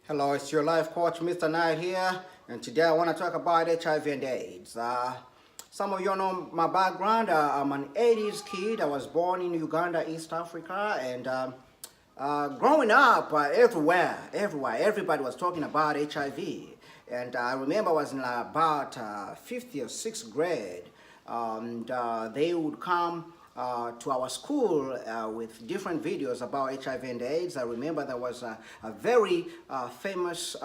Hello, it's your life coach, Mr.Knight here, and today I want to talk about HIV and AIDS. Some of you know my background. I'm an 80s kid. I was born in Uganda, East Africa, and growing up, everywhere, everybody was talking about HIV. And I remember I was in about 5th or 6th grade, and they would come to our school with different videos about HIV and AIDS. I remember there was a very famous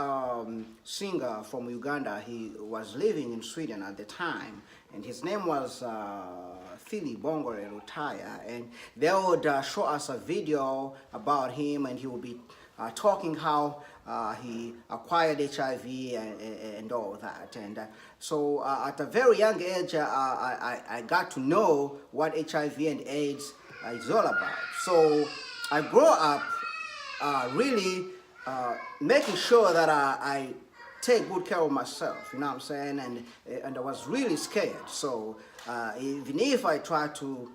singer from Uganda. He was living in Sweden at the time, and his name was Philly Bongore Rutaya. And they would show us a video about him, and he would be talking how he acquired HIV and all that. And so at a very young age, I got to know what HIV and AIDS is all about. So I grew up really making sure that I take good care of myself, you know what I'm saying? And I was really scared. So even if I tried to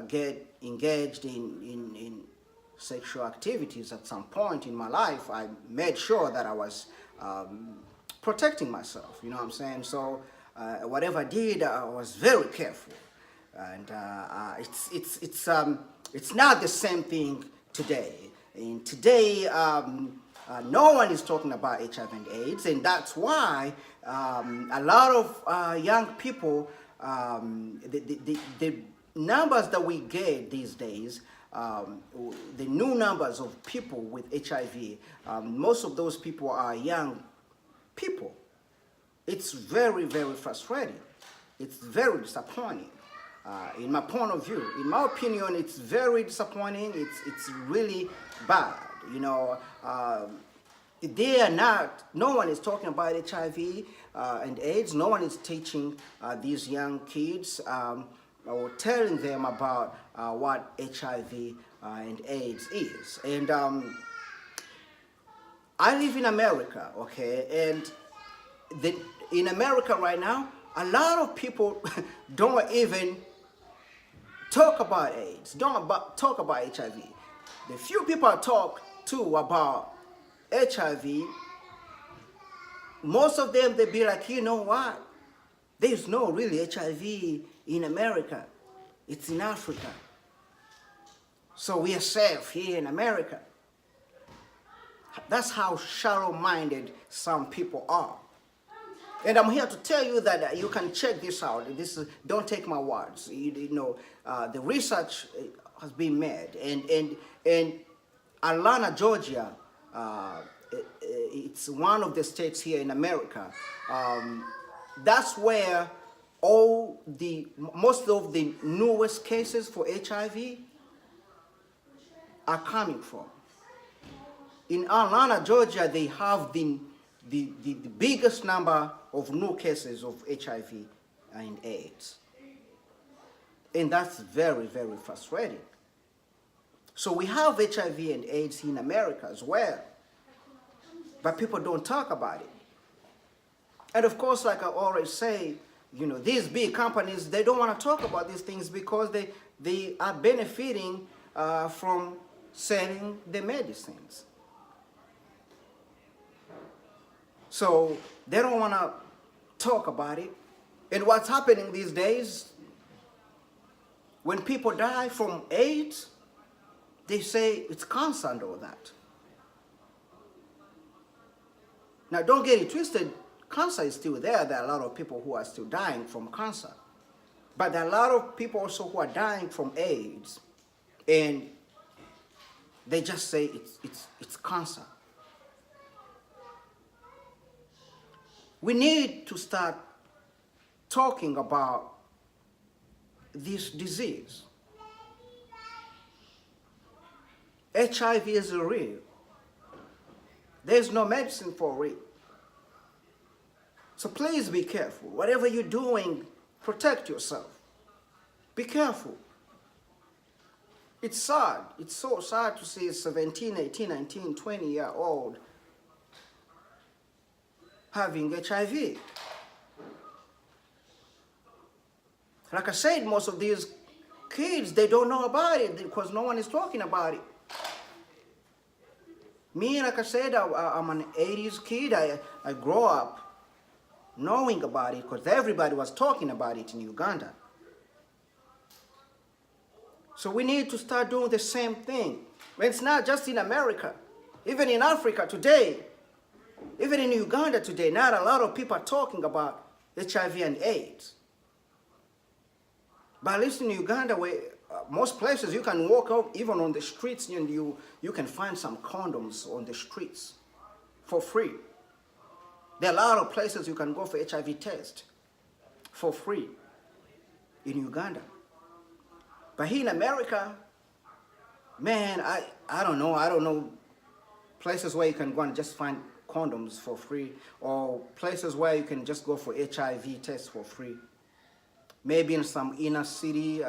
get engaged in sexual activities at some point in my life, I made sure that I was protecting myself, you know what I'm saying? So whatever I did, I was very careful. And it's not the same thing today. And today, no one is talking about HIV and AIDS, and that's why a lot of young people, the numbers that we get these days, the new numbers of people with HIV, most of those people are young people. It's very, very frustrating. It's very disappointing. In my point of view, in my opinion, it's very disappointing. It's really bad. You know, they are not. No one is talking about HIV and AIDS. No one is teaching these young kids or telling them about what HIV and AIDS is. And I live in America, okay, and in America right now, a lot of people don't even talk about AIDS, don't talk about HIV. The few people I talk to about HIV, most of them, they be like, you know what? There's no really HIV in America. It's in Africa. So we are safe here in America. That's how shallow-minded some people are. And I'm here to tell you that you can check this out. Don't take my words. You know, the research has been made. And Atlanta, Georgia, it's one of the states here in America. That's where most of the newest cases for HIV are coming from. In Atlanta, Georgia, they have the biggest number of new cases of HIV and AIDS. And that's very, very frustrating. So we have HIV and AIDS in America as well, but people don't talk about it. And of course, like I always say, you know, these big companies, they don't want to talk about these things because they are benefiting from selling the medicines. So they don't want to talk about it. And what's happening these days, when people die from AIDS, they say it's cancer and all that. Now, don't get it twisted. Cancer is still there. There are a lot of people who are still dying from cancer. But there are a lot of people also who are dying from AIDS. And they just say it's cancer. We need to start talking about this disease. HIV is real. There's no medicine for it. So please be careful. Whatever you're doing, protect yourself. Be careful. It's sad. It's so sad to see a 17, 18, 19, 20-year-old having HIV. Like I said, most of these kids, they don't know about it because no one is talking about it. Me, like I said, I'm an 80s kid. I grew up knowing about it because everybody was talking about it in Uganda. So we need to start doing the same thing. It's not just in America. Even in Africa today, even in Uganda today, not a lot of people are talking about HIV and AIDS. But at least in Uganda, where most places you can walk out, even on the streets, and you can find some condoms on the streets for free. There are a lot of places you can go for HIV test for free in Uganda. But here in America, man, I don't know places where you can go and just find condoms for free, or places where you can just go for HIV tests for free. Maybe in some inner city,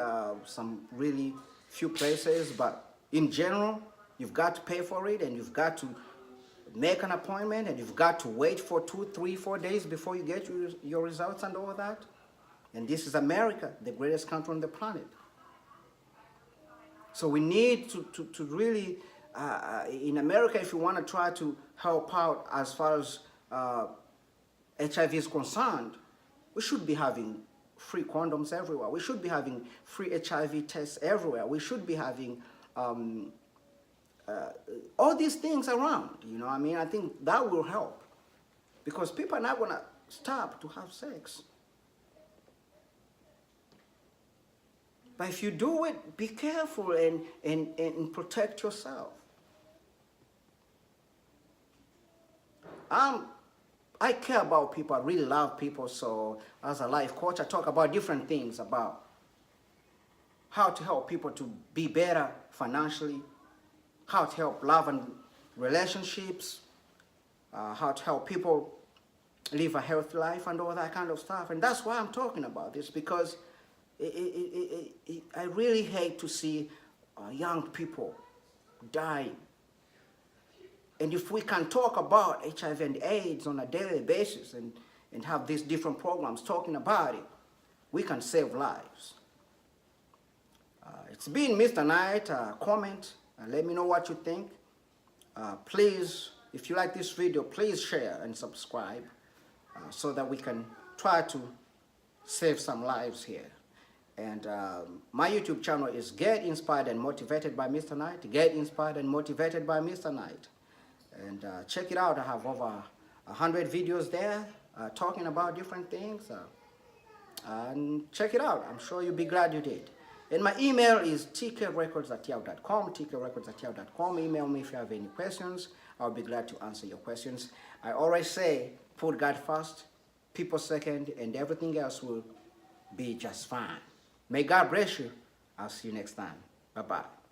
some really few places, but in general, you've got to pay for it, and you've got to make an appointment, and you've got to wait for 2, 3, 4 days before you get your results and all that. And this is America, the greatest country on the planet. So we need to really, in America, if you want to try to help out as far as HIV is concerned, we should be having free condoms everywhere. We should be having free HIV tests everywhere. We should be having all these things around, you know what I mean? I think that will help, because people are not going to stop to have sex. But if you do it, be careful and protect yourself. I care about people. I really love people. So as a life coach, I talk about different things, about how to help people to be better financially, how to help love and relationships, how to help people live a healthy life and all that kind of stuff. And that's why I'm talking about this, because I really hate to see young people dying. And if we can talk about HIV and AIDS on a daily basis and have these different programs talking about it, we can save lives. It's been Mr. Knight. Comment and let me know what you think. Please, if you like this video, please share and subscribe so that we can try to save some lives here. And my YouTube channel is Get Inspired and Motivated by Mr. Knight. Get Inspired and Motivated by Mr. Knight. And check it out. I have over 100 videos there talking about different things. And check it out. I'm sure you'll be glad you did. And my email is tkrecords@yahoo.com. tkrecords@yahoo.com. Email me if you have any questions. I'll be glad to answer your questions. I always say, put God first, people second, and everything else will be just fine. May God bless you. I'll see you next time. Bye-bye.